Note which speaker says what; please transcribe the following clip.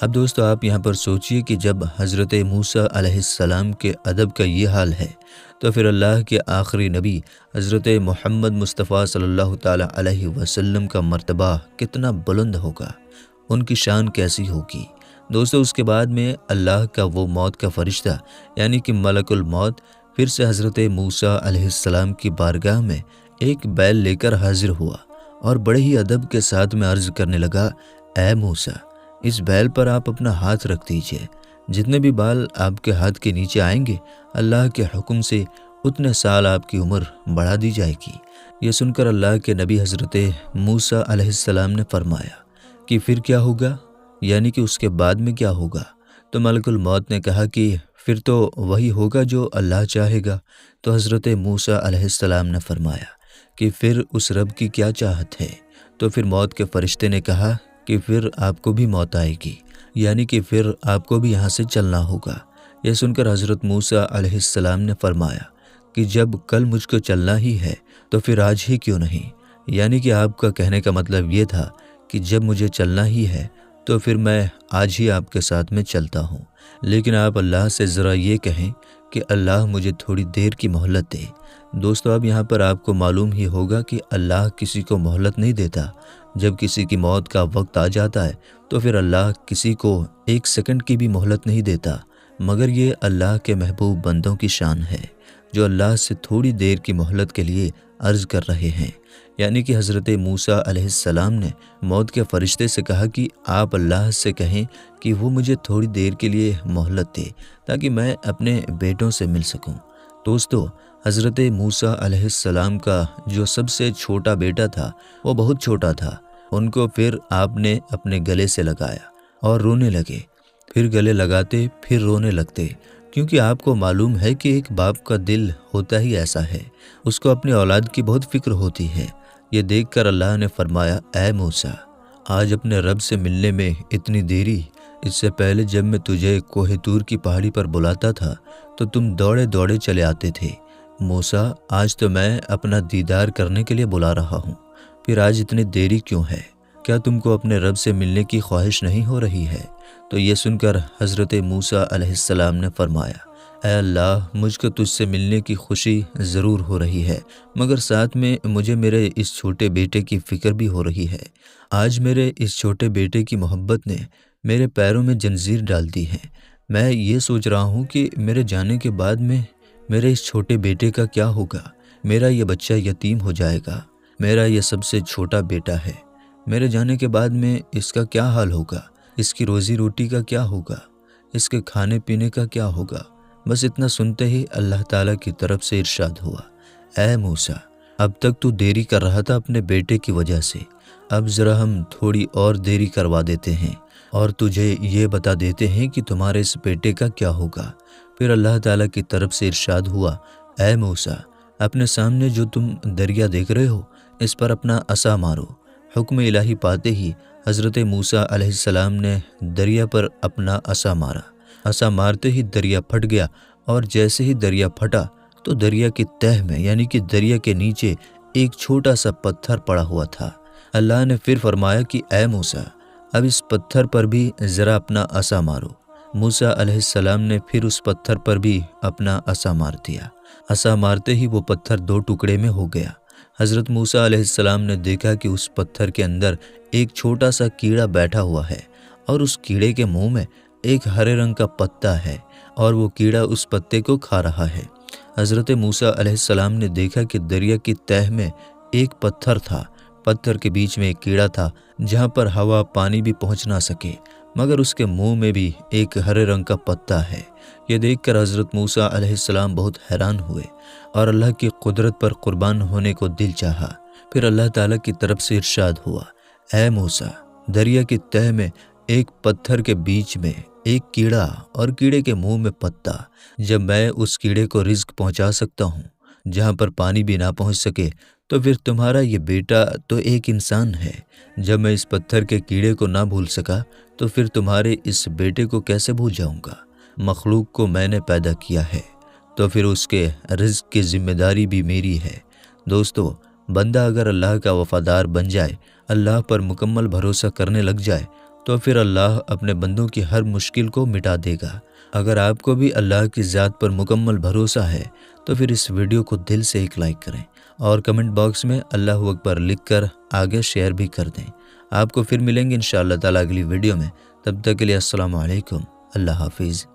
Speaker 1: اب دوستو آپ یہاں پر سوچئے کہ جب حضرت موسیٰ علیہ السلام کے ادب کا یہ حال ہے تو پھر اللہ کے آخری نبی حضرت محمد مصطفیٰ صلی اللہ تعالیٰ علیہ وسلم کا مرتبہ کتنا بلند ہوگا، ان کی شان کیسی ہوگی۔ دوستو اس کے بعد میں اللہ کا وہ موت کا فرشتہ یعنی کہ ملک الموت پھر سے حضرت موسیٰ علیہ السلام کی بارگاہ میں ایک بیل لے کر حاضر ہوا اور بڑے ہی ادب کے ساتھ میں عرض کرنے لگا، اے موسیٰ، اس بیل پر آپ اپنا ہاتھ رکھ دیجئے، جتنے بھی بال آپ کے ہاتھ کے نیچے آئیں گے اللہ کے حکم سے اتنے سال آپ کی عمر بڑھا دی جائے گی۔ یہ سن کر اللہ کے نبی حضرت موسیٰ علیہ السلام نے فرمایا کہ پھر کیا ہوگا، یعنی کہ اس کے بعد میں کیا ہوگا؟ تو ملک الموت نے کہا کہ پھر تو وہی ہوگا جو اللہ چاہے گا۔ تو حضرت موسیٰ علیہ السلام نے فرمایا کہ پھر اس رب کی کیا چاہت ہے؟ تو پھر موت کے فرشتے نے کہا کہ پھر آپ کو بھی موت آئے گی، یعنی کہ پھر آپ کو بھی یہاں سے چلنا ہوگا۔ یہ سن کر حضرت موسیٰ علیہ السلام نے فرمایا کہ جب کل مجھ کو چلنا ہی ہے تو پھر آج ہی کیوں نہیں؟ یعنی کہ آپ کا کہنے کا مطلب یہ تھا کہ جب مجھے چلنا ہی ہے تو پھر میں آج ہی آپ کے ساتھ میں چلتا ہوں، لیکن آپ اللہ سے ذرا یہ کہیں کہ اللہ مجھے تھوڑی دیر کی مہلت دے۔ دوستو اب یہاں پر آپ کو معلوم ہی ہوگا کہ اللہ کسی کو مہلت نہیں دیتا۔ جب کسی کی موت کا وقت آ جاتا ہے تو پھر اللہ کسی کو ایک سیکنڈ کی بھی مہلت نہیں دیتا، مگر یہ اللہ کے محبوب بندوں کی شان ہے جو اللہ سے تھوڑی دیر کی مہلت کے لیے عرض کر رہے ہیں۔ یعنی کہ حضرت موسیٰ علیہ السلام نے موت کے فرشتے سے کہا کہ آپ اللہ سے کہیں کہ وہ مجھے تھوڑی دیر کے لیے مہلت دے تاکہ میں اپنے بیٹوں سے مل سکوں۔ دوستو حضرت موسیٰ علیہ السلام کا جو سب سے چھوٹا بیٹا تھا وہ بہت چھوٹا تھا، ان کو پھر آپ نے اپنے گلے سے لگایا اور رونے لگے، پھر گلے لگاتے پھر رونے لگتے، کیونکہ آپ کو معلوم ہے کہ ایک باپ کا دل ہوتا ہی ایسا ہے، اس کو اپنی اولاد کی بہت فکر ہوتی ہے۔ یہ دیکھ کر اللہ نے فرمایا، اے موسیٰ، آج اپنے رب سے ملنے میں اتنی دیری، اس سے پہلے جب میں تجھے کوہ طور کی پہاڑی پر بلاتا تھا تو تم دوڑے دوڑے چلے آتے تھے۔ موسیٰ آج تو میں اپنا دیدار کرنے کے لیے بلا رہا ہوں، پھر آج اتنی دیری کیوں ہے؟ کیا تم کو اپنے رب سے ملنے کی خواہش نہیں ہو رہی ہے؟ تو یہ سن کر حضرت موسیٰ علیہ السلام نے فرمایا، اے اللہ، مجھ کو تجھ سے ملنے کی خوشی ضرور ہو رہی ہے، مگر ساتھ میں مجھے میرے اس چھوٹے بیٹے کی فکر بھی ہو رہی ہے۔ آج میرے اس چھوٹے بیٹے کی محبت نے میرے پیروں میں جنزیر ڈال دی ہے۔ میں یہ سوچ رہا ہوں کہ میرے جانے کے بعد میں میرے اس چھوٹے بیٹے کا کیا ہوگا؟ میرا یہ بچہ یتیم ہو جائے گا، میرا یہ سب سے چھوٹا بیٹا ہے، میرے جانے کے بعد میں اس کا کیا حال ہوگا؟ اس کی روزی روٹی کا کیا ہوگا؟ اس کے کھانے پینے کا کیا ہوگا؟ بس اتنا سنتے ہی اللہ تعالیٰ کی طرف سے ارشاد ہوا، اے موسیٰ، اب تک تو دیری کر رہا تھا اپنے بیٹے کی وجہ سے، اب ذرا ہم تھوڑی اور دیری کروا دیتے ہیں اور تجھے یہ بتا دیتے ہیں کہ تمہارے اس بیٹے کا کیا ہوگا۔ پھر اللہ تعالیٰ کی طرف سے ارشاد ہوا، اے موسیٰ، اپنے سامنے جو تم دریا دیکھ رہے ہو اس پر اپنا عصا مارو۔ حکم الہی پاتے ہی حضرت موسیٰ علیہ السلام نے دریا پر اپنا عصا مارا۔ عصا مارتے ہی دریا پھٹ گیا، اور جیسے ہی دریا پھٹا تو دریا کی تہہ میں یعنی کہ دریا کے نیچے ایک چھوٹا سا پتھر پڑا ہوا تھا۔ اللہ نے پھر فرمایا کہ اے موسیٰ، اب اس پتھر پر بھی ذرا اپنا عصا مارو۔ موسیٰ علیہ السلام نے پھر اس پتھر پر بھی اپنا عصا مار دیا۔ عصا مارتے ہی وہ پتھر دو ٹکڑے میں ہو گیا۔ حضرت موسیٰ علیہ السلام نے دیکھا کہ اس پتھر کے اندر ایک چھوٹا سا کیڑا بیٹھا ہوا ہے، اور اس کیڑے کے منہ میں ایک ہرے رنگ کا پتا ہے، اور وہ کیڑا اس پتے کو کھا رہا ہے۔ حضرت موسیٰ علیہ السلام نے دیکھا کہ دریا کی تہہ میں ایک پتھر تھا، پتھر کے بیچ میں ایک کیڑا تھا جہاں پر ہوا پانی بھی پہنچ نہ سکے، مگر اس کے منہ میں بھی ایک ہرے رنگ کا پتا ہے۔ یہ دیکھ کر حضرت موسیٰ علیہ السلام بہت حیران ہوئے اور اللہ کی قدرت پر قربان ہونے کو دل چاہا۔ پھر اللہ تعالیٰ کی طرف سے ارشاد ہوا، اے موسیٰ، دریا کی تہہ میں ایک پتھر کے بیچ میں ایک کیڑا اور کیڑے کے منہ میں پتا۔ جب میں اس کیڑے کو رزق پہنچا سکتا ہوں جہاں پر پانی بھی نہ پہنچ سکے، تو پھر تمہارا یہ بیٹا تو ایک انسان ہے۔ جب میں اس پتھر کے کیڑے کو نہ بھول سکا تو پھر تمہارے اس بیٹے کو کیسے بھول جاؤں گا؟ مخلوق کو میں نے پیدا کیا ہے تو پھر اس کے رزق کی ذمہ داری بھی میری ہے۔ دوستو، بندہ اگر اللہ کا وفادار بن جائے، اللہ پر مکمل بھروسہ کرنے لگ جائے تو پھر اللہ اپنے بندوں کی ہر مشکل کو مٹا دے گا۔ اگر آپ کو بھی اللہ کی ذات پر مکمل بھروسہ ہے تو پھر اس ویڈیو کو دل سے ایک لائک کریں اور کمنٹ باکس میں اللہ اکبر لکھ کر آگے شیئر بھی کر دیں۔ آپ کو پھر ملیں گے انشاءاللہ تعالیٰ اگلی ویڈیو میں، تب تک کے لیے السلام علیکم، اللہ حافظ۔